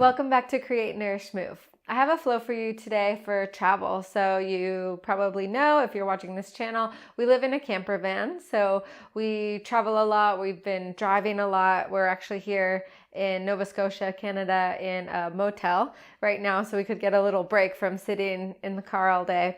Welcome back to Create, Nourish, Move. I have a flow for you today for travel. So you probably know, if you're watching this channel, we live in a camper van. So we travel a lot. We've been driving a lot. We're actually here in Nova Scotia, Canada, in a motel right now. So we could get a little break from sitting in the car all day.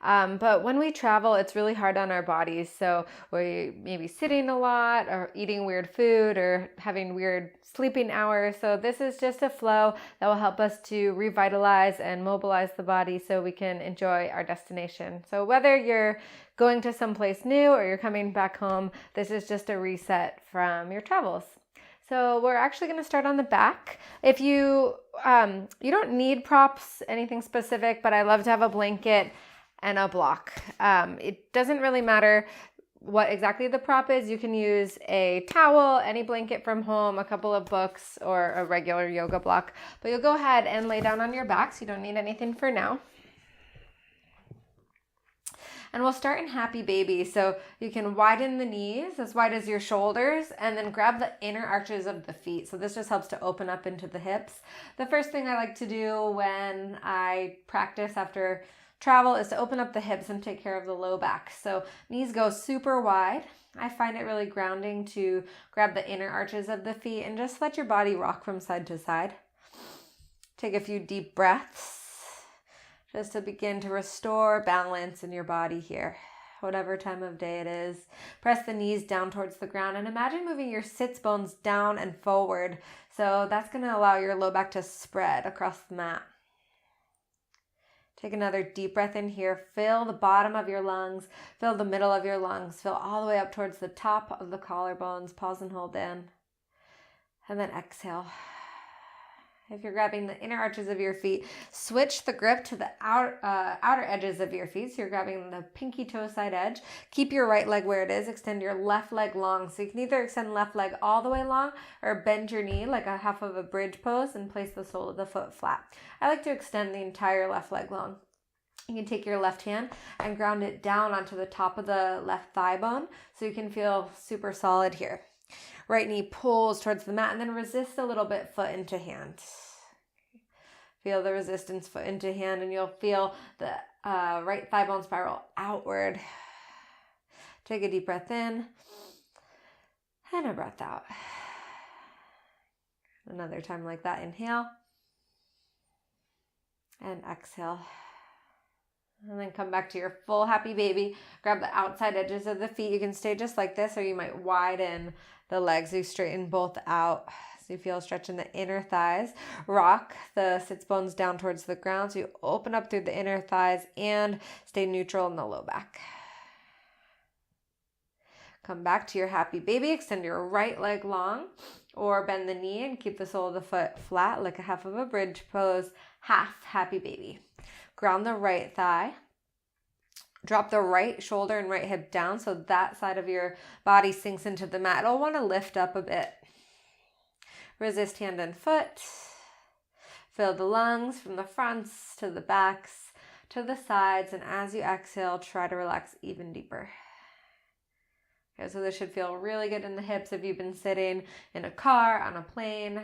But when we travel, it's really hard on our bodies. So we may be sitting a lot or eating weird food or having weird sleeping hours. So this is just a flow that will help us to revitalize and mobilize the body so we can enjoy our destination. So whether you're going to someplace new or you're coming back home, this is just a reset from your travels. So we're actually going to start on the back. If you don't need props, anything specific, but I love to have a blanket and a block. It doesn't really matter what exactly the prop is. You can use a towel, any blanket from home, a couple of books, or a regular yoga block. But you'll go ahead and lay down on your back, so you don't need anything for now. And we'll start in Happy Baby. So you can widen the knees as wide as your shoulders and then grab the inner arches of the feet. So this just helps to open up into the hips. The first thing I like to do when I practice after travel is to open up the hips and take care of the low back. So knees go super wide. I find it really grounding to grab the inner arches of the feet and just let your body rock from side to side. Take a few deep breaths just to begin to restore balance in your body here. Whatever time of day it is, press the knees down towards the ground and imagine moving your sits bones down and forward. So that's going to allow your low back to spread across the mat. Take another deep breath in here. Fill the bottom of your lungs. Fill the middle of your lungs. Fill all the way up towards the top of the collarbones. Pause and hold in. And then exhale. If you're grabbing the inner arches of your feet, switch the grip to the outer edges of your feet. So you're grabbing the pinky toe side edge. Keep your right leg where it is. Extend your left leg long. So you can either extend left leg all the way long or bend your knee like a half of a bridge pose and place the sole of the foot flat. I like to extend the entire left leg long. You can take your left hand and ground it down onto the top of the left thigh bone so you can feel super solid here. Right knee pulls towards the mat and then resist a little bit, foot into hand. Feel the resistance, foot into hand, and you'll feel the right thigh bone spiral outward. Take a deep breath in and a breath out. Another time like that, inhale and exhale. And then come back to your full Happy Baby. Grab the outside edges of the feet. You can stay just like this, or you might widen the legs. You straighten both out. So you feel a stretch in the inner thighs. Rock the sits bones down towards the ground. So you open up through the inner thighs and stay neutral in the low back. Come back to your Happy Baby. Extend your right leg long or bend the knee and keep the sole of the foot flat like a half of a bridge pose. Half Happy Baby. Ground the right thigh. Drop the right shoulder and right hip down so that side of your body sinks into the mat. It'll want to lift up a bit. Resist hand and foot. Fill the lungs from the fronts to the backs to the sides. And as you exhale, try to relax even deeper. Okay, so this should feel really good in the hips if you've been sitting in a car, on a plane.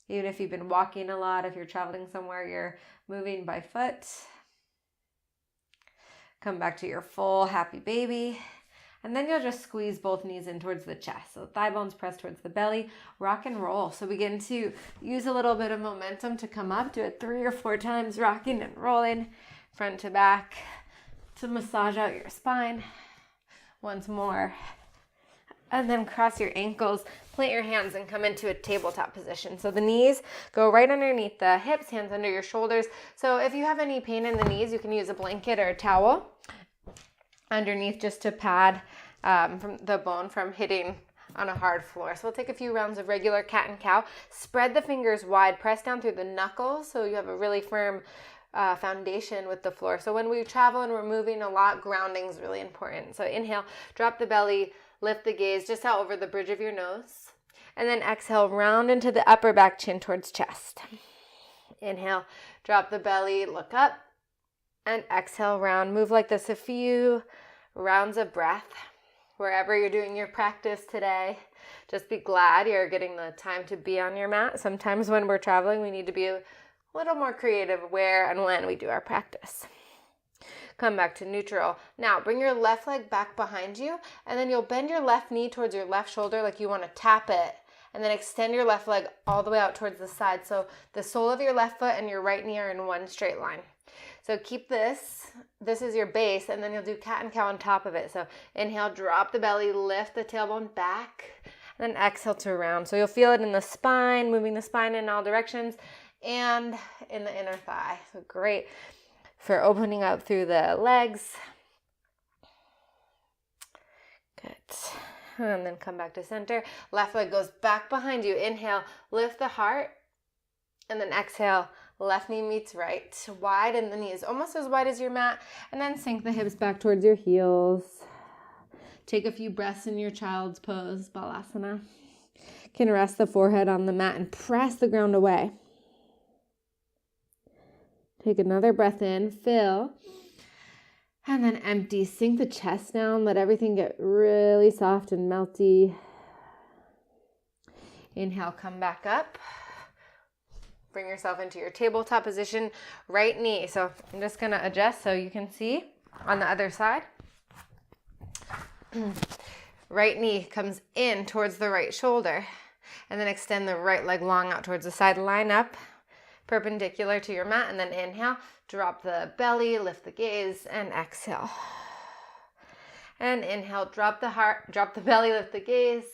Even if you've been walking a lot, if you're traveling somewhere, you're moving by foot. Come back to your full Happy Baby. And then you'll just squeeze both knees in towards the chest. So thigh bones press towards the belly. Rock and roll. So begin to use a little bit of momentum to come up. Do it 3 or 4 times, rocking and rolling front to back to massage out your spine. Once more. And then cross your ankles, plant your hands, and come into a tabletop position. So the knees go right underneath the hips, hands under your shoulders. So if you have any pain in the knees, you can use a blanket or a towel underneath just to pad from the bone from hitting on a hard floor. So we'll take a few rounds of regular cat and cow. Spread the fingers wide, press down through the knuckles so you have a really firm foundation with the floor. So when we travel and we're moving a lot, grounding is really important. So inhale, drop the belly, lift the gaze just out over the bridge of your nose. And then exhale, round into the upper back, chin towards chest. Inhale, drop the belly, look up. And exhale, round. Move like this a few rounds of breath. Wherever you're doing your practice today. Just be glad you're getting the time to be on your mat. Sometimes when we're traveling, we need to be a little more creative where and when we do our practice. Come back to neutral. Now bring your left leg back behind you, and then you'll bend your left knee towards your left shoulder like you want to tap it, and then extend your left leg all the way out towards the side. So the sole of your left foot and your right knee are in one straight line. So keep this is your base, and then you'll do cat and cow on top of it. So inhale, drop the belly, lift the tailbone back, and then exhale to round. So you'll feel it in the spine, moving the spine in all directions, and in the inner thigh. So great for opening up through the legs. Good. And then come back to center. Left leg goes back behind you. Inhale, lift the heart, and then exhale, left knee meets right. Widen the knees, almost as wide as your mat, and then sink the hips back towards your heels. Take a few breaths in your child's pose, Balasana. You can rest the forehead on the mat and press the ground away. Take another breath in, fill, and then empty. Sink the chest down, let everything get really soft and melty. Inhale, come back up. Bring yourself into your tabletop position, right knee. So I'm just gonna adjust so you can see on the other side. Right knee comes in towards the right shoulder, and then extend the right leg long out towards the side. Line up perpendicular to your mat, and then inhale, drop the belly, lift the gaze, and exhale. And inhale, drop the heart, drop the belly, lift the gaze,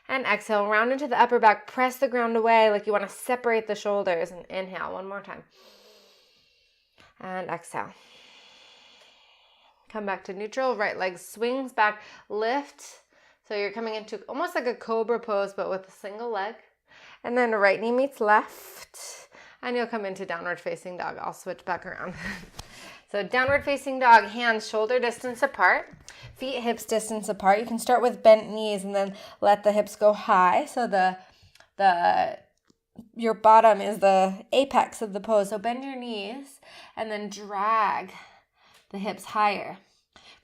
and exhale, round into the upper back, press the ground away like you want to separate the shoulders, and inhale one more time. And exhale. Come back to neutral, right leg swings back, lift. So you're coming into almost like a cobra pose, but with a single leg. And then right knee meets left. And you'll come into downward facing dog. I'll switch back around. So downward facing dog, hands shoulder distance apart, feet hips distance apart. You can start with bent knees and then let the hips go high. So your bottom is the apex of the pose. So bend your knees and then drag the hips higher.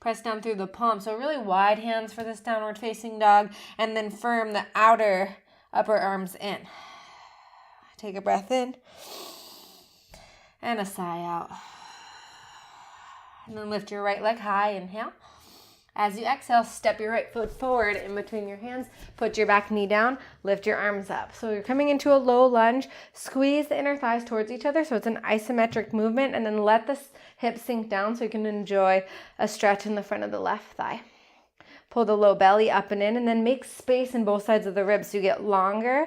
Press down through the palms. So really wide hands for this downward facing dog, and then firm the outer upper arms in. Take a breath in and a sigh out. And then lift your right leg high, inhale. As you exhale, step your right foot forward in between your hands. Put your back knee down, lift your arms up. So you're coming into a low lunge. Squeeze the inner thighs towards each other so it's an isometric movement, and then let the hips sink down so you can enjoy a stretch in the front of the left thigh. Pull the low belly up and in, and then make space in both sides of the ribs so you get longer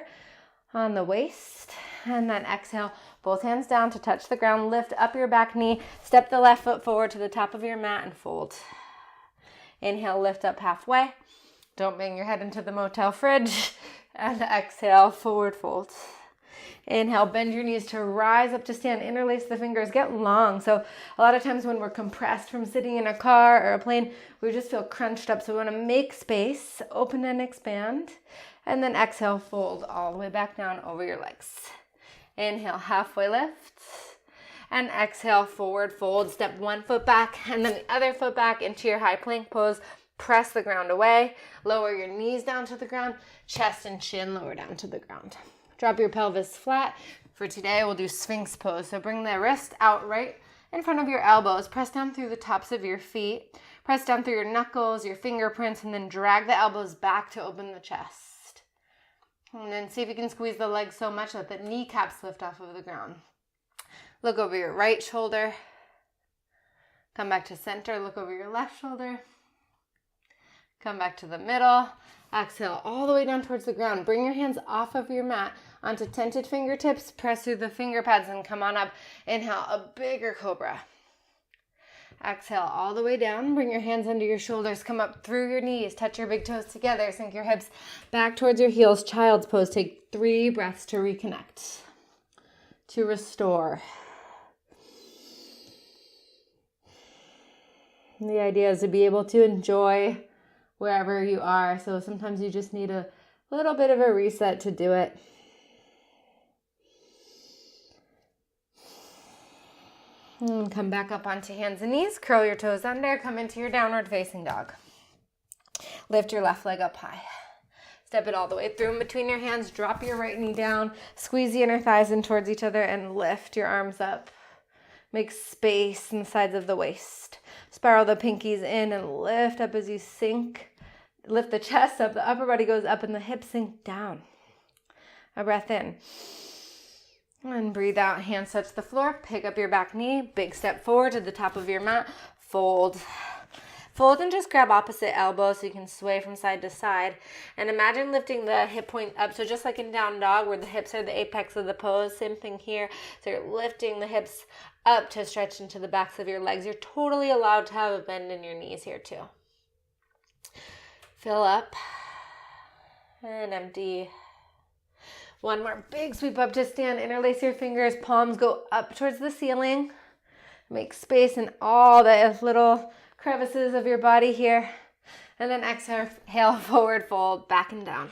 on the waist. And then exhale, both hands down to touch the ground. Lift up your back knee, step the left foot forward to the top of your mat and fold. Inhale, lift up halfway. Don't bang your head into the motel fridge. And exhale, forward fold. Inhale, bend your knees to rise up to stand. Interlace the fingers, get long. So a lot of times when we're compressed from sitting in a car or a plane, we just feel crunched up. So we want to make space, open and expand. And then exhale, fold all the way back down over your legs. Inhale, halfway lift. And exhale, forward fold. Step one foot back and then the other foot back into your high plank pose. Press the ground away. Lower your knees down to the ground. Chest and chin lower down to the ground. Drop your pelvis flat. For today, we'll do Sphinx pose. So bring the wrist out right in front of your elbows. Press down through the tops of your feet. Press down through your knuckles, your fingerprints, and then drag the elbows back to open the chest. And then see if you can squeeze the legs so much that the kneecaps lift off of the ground. Look over your right shoulder. Come back to center. Look over your left shoulder. Come back to the middle. Exhale all the way down towards the ground. Bring your hands off of your mat onto tented fingertips. Press through the finger pads and come on up. Inhale, a bigger cobra. Exhale all the way down. Bring your hands under your shoulders. Come up through your knees. Touch your big toes together. Sink your hips back towards your heels. Child's pose. Take 3 breaths to reconnect, to restore. And the idea is to be able to enjoy wherever you are. So sometimes you just need a little bit of a reset to do it. And come back up onto hands and knees. Curl your toes under. Come into your downward facing dog. Lift your left leg up high. Step it all the way through in between your hands. Drop your right knee down. Squeeze the inner thighs in towards each other and lift your arms up. Make space in the sides of the waist. Spiral the pinkies in and lift up as you sink. Lift the chest up. The upper body goes up and the hips sink down. A breath in. And breathe out. Hands touch the floor. Pick up your back knee. Big step forward to the top of your mat. Fold. Fold and just grab opposite elbow so you can sway from side to side. And imagine lifting the hip point up. So just like in down dog where the hips are the apex of the pose, same thing here. So you're lifting the hips up to stretch into the backs of your legs. You're totally allowed to have a bend in your knees here too. Fill up and empty. One more big sweep up to stand. Interlace your fingers. Palms go up towards the ceiling. Make space in all the little crevices of your body here. And then exhale, forward fold, back and down.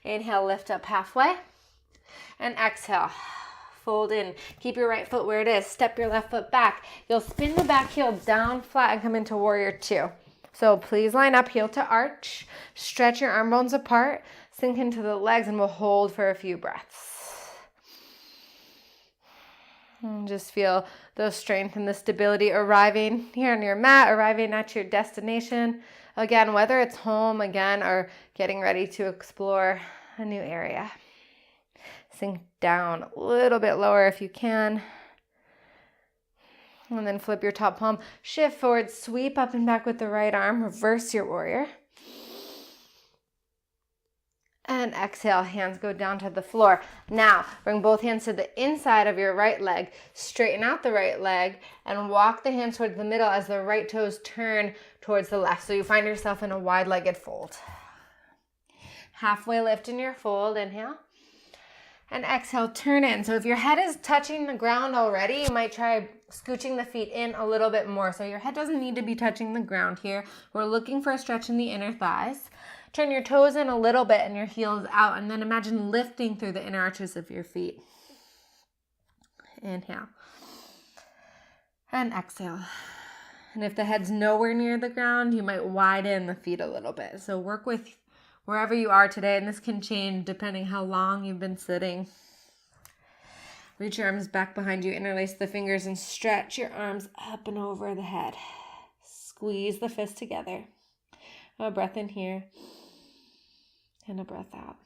Inhale, lift up halfway. And exhale, fold in. Keep your right foot where it is. Step your left foot back. You'll spin the back heel down flat and come into warrior two. So please line up, heel to arch. Stretch your arm bones apart. Sink into the legs and we'll hold for a few breaths. And just feel the strength and the stability arriving here on your mat, arriving at your destination. Again, whether it's home again or getting ready to explore a new area. Sink down a little bit lower if you can. And then flip your top palm. Shift forward, sweep up and back with the right arm. Reverse your warrior. And exhale, hands go down to the floor. Now, bring both hands to the inside of your right leg. Straighten out the right leg and walk the hands towards the middle as the right toes turn towards the left. So you find yourself in a wide-legged fold. Halfway lift in your fold, inhale. And exhale, turn in. So if your head is touching the ground already, you might try scooching the feet in a little bit more. So your head doesn't need to be touching the ground here. We're looking for a stretch in the inner thighs. Turn your toes in a little bit and your heels out, and then imagine lifting through the inner arches of your feet. Inhale. And exhale. And if the head's nowhere near the ground, you might widen the feet a little bit. So work with wherever you are today, and this can change depending how long you've been sitting. Reach your arms back behind you, interlace the fingers, and stretch your arms up and over the head. Squeeze the fists together. A breath in here, and a breath out.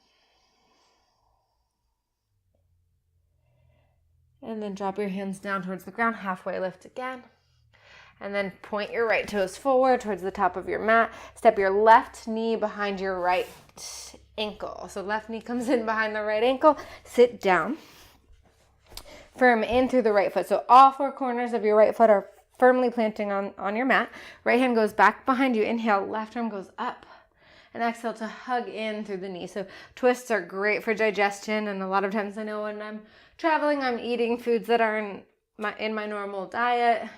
And then drop your hands down towards the ground, halfway lift again. And then point your right toes forward towards the top of your mat. Step your left knee behind your right ankle. So left knee comes in behind the right ankle. Sit down. Firm in through the right foot. So all four corners of your right foot are firmly planting on your mat. Right hand goes back behind you. Inhale, left arm goes up. And exhale to hug in through the knee. So twists are great for digestion. And a lot of times I know when I'm traveling, I'm eating foods that are in my normal diet.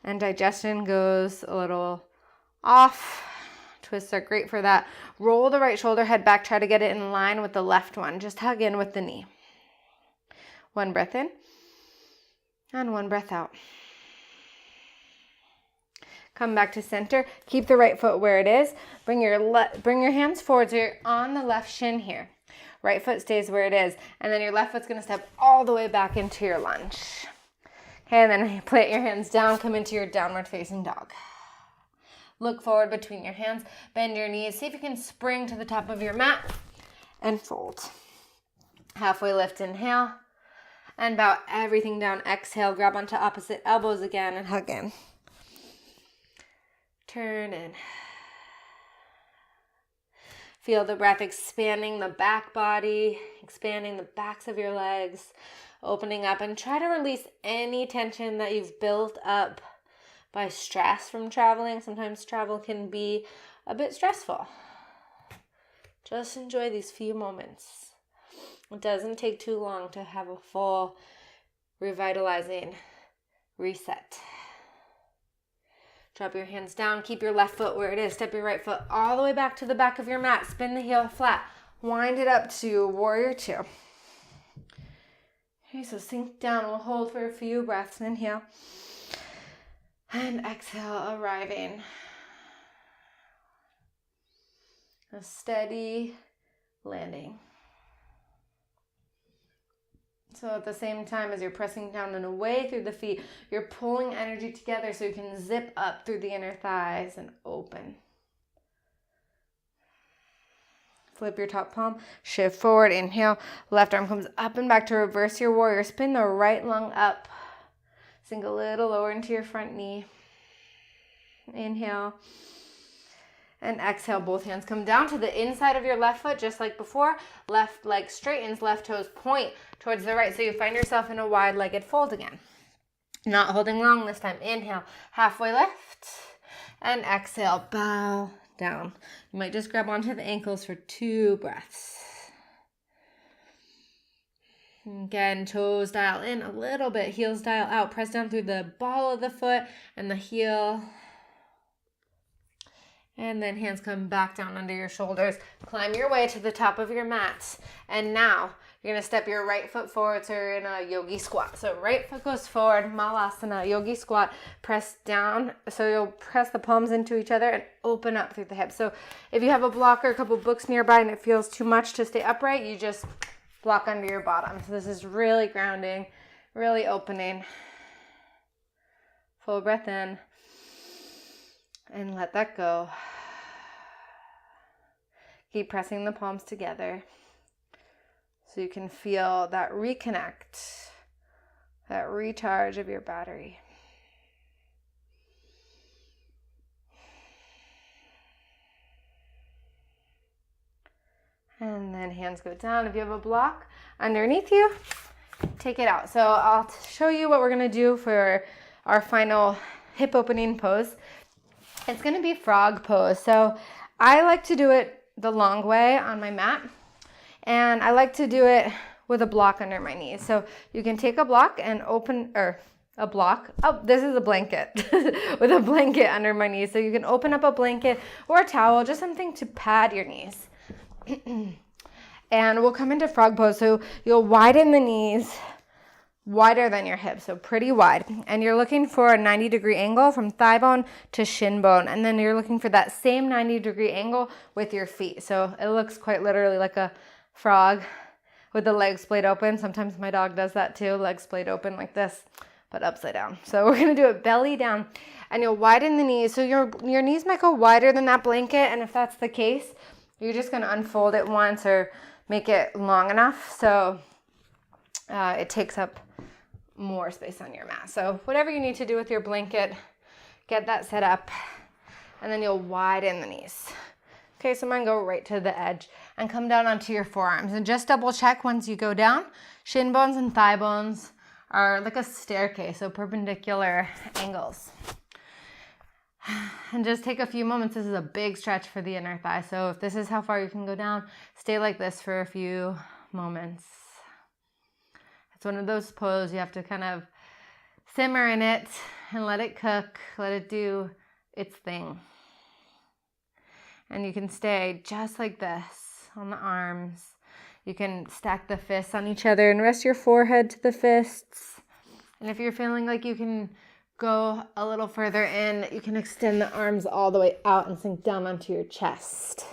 And digestion goes a little off. Twists are great for that. Roll the right shoulder, head back. Try to get it in line with the left one. Just hug in with the knee. One breath in. And one breath out. Come back to center. Keep the right foot where it is. Bring your hands forward so you're on the left shin here. Right foot stays where it is. And then your left foot's going to step all the way back into your lunge. Okay, and then plant your hands down. Come into your downward facing dog. Look forward between your hands. Bend your knees. See if you can spring to the top of your mat. And fold. Halfway lift, inhale. And bow everything down. Exhale. Grab onto opposite elbows again and hug in. Turn in. Feel the breath expanding the back body, expanding the backs of your legs, opening up, and try to release any tension that you've built up by stress from traveling. Sometimes travel can be a bit stressful. Just enjoy these few moments. It doesn't take too long to have a full, revitalizing reset. Drop your hands down. Keep your left foot where it is. Step your right foot all the way back to the back of your mat. Spin the heel flat. Wind it up to warrior two. Okay, so sink down. We'll hold for a few breaths. Inhale. And exhale, arriving. A steady landing. So at the same time as you're pressing down and away through the feet, you're pulling energy together so you can zip up through the inner thighs and open. Flip your top palm, shift forward, inhale, left arm comes up and back to reverse your warrior. Spin the right lung up, sink a little lower into your front knee. Inhale. And exhale, both hands come down to the inside of your left foot, just like before. Left leg straightens, left toes point towards the right. So you find yourself in a wide-legged fold again. Not holding long this time. Inhale, halfway lift. And exhale, bow down. You might just grab onto the ankles for 2 breaths. Again, toes dial in a little bit, heels dial out. Press down through the ball of the foot and the heel. And then hands come back down under your shoulders. Climb your way to the top of your mat. And now you're going to step your right foot forward, so you're in a yogi squat. So right foot goes forward, malasana, yogi squat. Press down, so you'll press the palms into each other and open up through the hips. So if you have a block or a couple books nearby and it feels too much to stay upright, you just block under your bottom. So this is really grounding, really opening. Full breath in. And let that go. Keep pressing the palms together so you can feel that reconnect, that recharge of your battery. And then hands go down. If you have a block underneath you, take it out. So I'll show you what we're going to do for our final hip opening pose. It's going to be frog pose. So I like to do it the long way on my mat, and I like to do it with a block under my knees. So you can take a block and open, or a block. Oh, this is a blanket with a blanket under my knees. So you can open up a blanket or a towel, just something to pad your knees. And we'll come into frog pose. So you'll widen the knees, wider than your hips, so pretty wide. And you're looking for a 90-degree angle from thigh bone to shin bone. And then you're looking for that same 90-degree angle with your feet. So it looks quite literally like a frog with the legs splayed open. Sometimes my dog does that too, legs splayed open like this, but upside down. So we're gonna do it belly down, and you'll widen the knees. So your knees might go wider than that blanket, and if that's the case, you're just gonna unfold it once or make it long enough so it takes up more space on your mat. So whatever you need to do with your blanket, get that set up, and then you'll widen the knees. Okay, so mine go right to the edge and come down onto your forearms. And just double check once you go down, shin bones and thigh bones are like a staircase, so perpendicular angles. And just take a few moments. This is a big stretch for the inner thigh. So if this is how far you can go down, stay like this for a few moments. It's one of those poses you have to kind of simmer in it and let it cook, let it do its thing. And you can stay just like this on the arms. You can stack the fists on each other and rest your forehead to the fists. And if you're feeling like you can go a little further in, you can extend the arms all the way out and sink down onto your chest.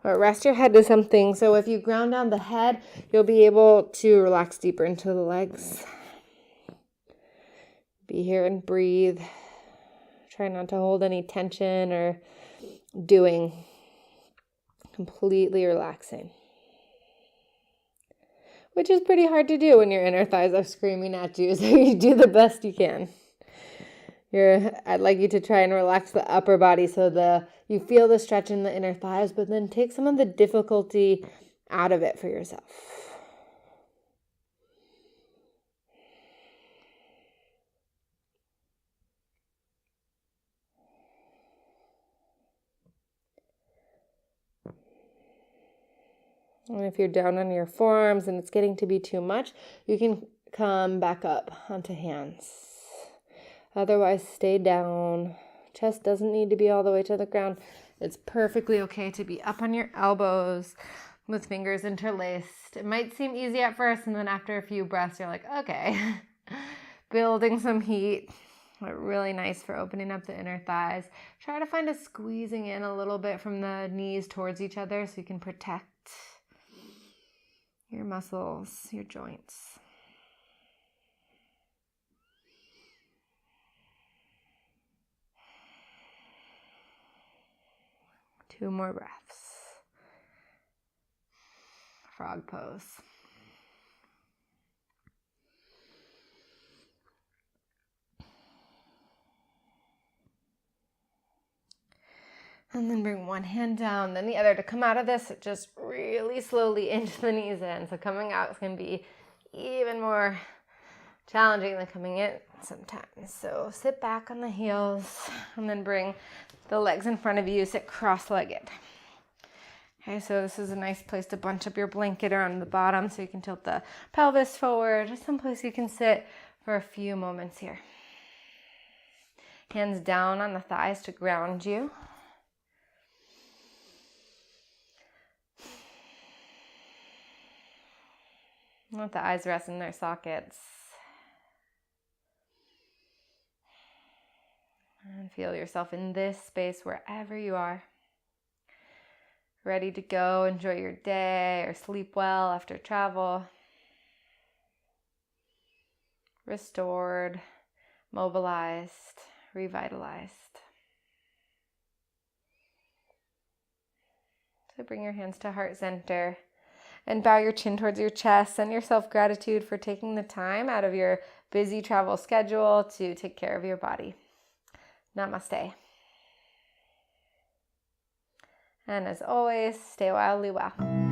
Or rest your head to something. So if you ground down the head, you'll be able to relax deeper into the legs. Be here and breathe. Try not to hold any tension or doing. Completely relaxing. Which is pretty hard to do when your inner thighs are screaming at you, so you do the best you can. I'd like you to try and relax the upper body so you feel the stretch in the inner thighs, but then take some of the difficulty out of it for yourself. And if you're down on your forearms and it's getting to be too much, you can come back up onto hands. Otherwise, stay down. Chest doesn't need to be all the way to the ground. It's perfectly okay to be up on your elbows with fingers interlaced. It might seem easy at first, and then after a few breaths, you're like, okay, building some heat. They're really nice for opening up the inner thighs. Try to find a squeezing in a little bit from the knees towards each other so you can protect your muscles, your joints. Two more breaths. Frog pose. And then bring one hand down, then the other to come out of this just really slowly into the knees in. So coming out is going to be even more challenging than coming in sometimes. So sit back on the heels and then bring the legs in front of you, sit cross-legged. Okay, so this is a nice place to bunch up your blanket around the bottom so you can tilt the pelvis forward. Just someplace you can sit for a few moments here. Hands down on the thighs to ground you. Let the eyes rest in their sockets. And feel yourself in this space wherever you are. Ready to go, enjoy your day or sleep well after travel. Restored, mobilized, revitalized. So bring your hands to heart center. And bow your chin towards your chest. Send yourself gratitude for taking the time out of your busy travel schedule to take care of your body. Namaste. And as always, stay wildly well.